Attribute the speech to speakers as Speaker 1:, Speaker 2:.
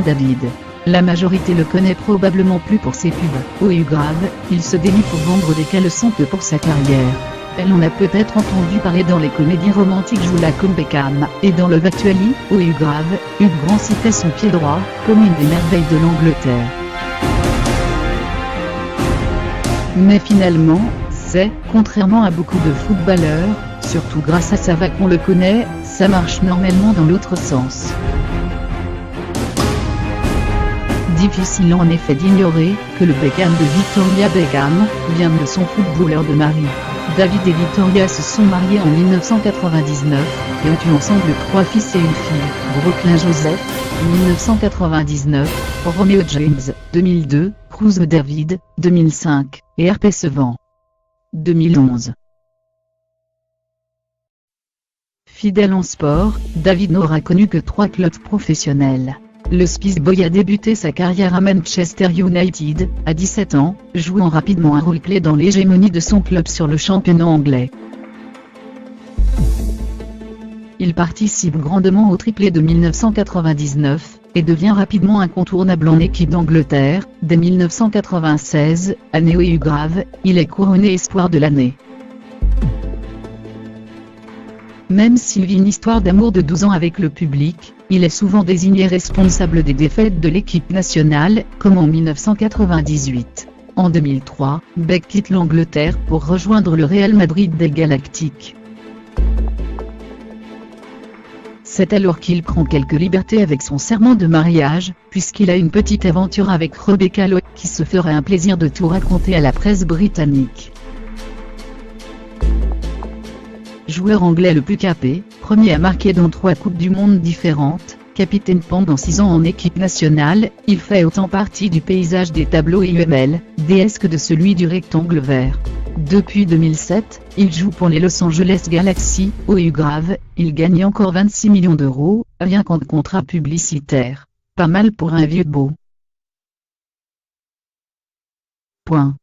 Speaker 1: David. La majorité le connaît probablement plus pour ses pubs. OU grave, il se dénie pour vendre des caleçons que pour sa carrière. Elle en a peut-être entendu parler dans les comédies romantiques Joula comme Beckham, et dans Love Actually, OU grave, Hugh Grant citait son pied droit, comme une des merveilles de l'Angleterre. Mais finalement, c'est, contrairement à beaucoup de footballeurs, surtout grâce à sa voix qu'on le connaît, ça marche normalement dans l'autre sens. Difficile en effet d'ignorer que le Beckham de Victoria Beckham vient de son footballeur de mari. David et Victoria se sont mariés en 1999 et ont eu ensemble 3 fils et une fille. Brooklyn Joseph, 1999, Romeo James, 2002, Cruz David, 2005, et RP Sevant, 2011. Fidèle en sport, David n'aura connu que 3 clubs professionnels. Le Spice Boy a débuté sa carrière à Manchester United, à 17 ans, jouant rapidement un rôle clé dans l'hégémonie de son club sur le championnat anglais. Il participe grandement au triplé de 1999, et devient rapidement incontournable en équipe d'Angleterre. Dès 1996, année OU grave, il est couronné espoir de l'année. Même s'il vit une histoire d'amour de 12 ans avec le public, il est souvent désigné responsable des défaites de l'équipe nationale, comme en 1998. En 2003, Beck quitte l'Angleterre pour rejoindre le Real Madrid des Galactiques. C'est alors qu'il prend quelques libertés avec son serment de mariage, puisqu'il a une petite aventure avec Rebecca Lowe, qui se ferait un plaisir de tout raconter à la presse britannique. Joueur anglais le plus capé, premier à marquer dans 3 Coupes du Monde différentes, capitaine pendant 6 ans en équipe nationale, il fait autant partie du paysage des tableaux UML, DS que de celui du rectangle vert. Depuis 2007, il joue pour les Los Angeles Galaxy. OU grave, il gagne encore 26 millions d'euros, rien qu'en contrat publicitaire. Pas mal pour un vieux beau. Point.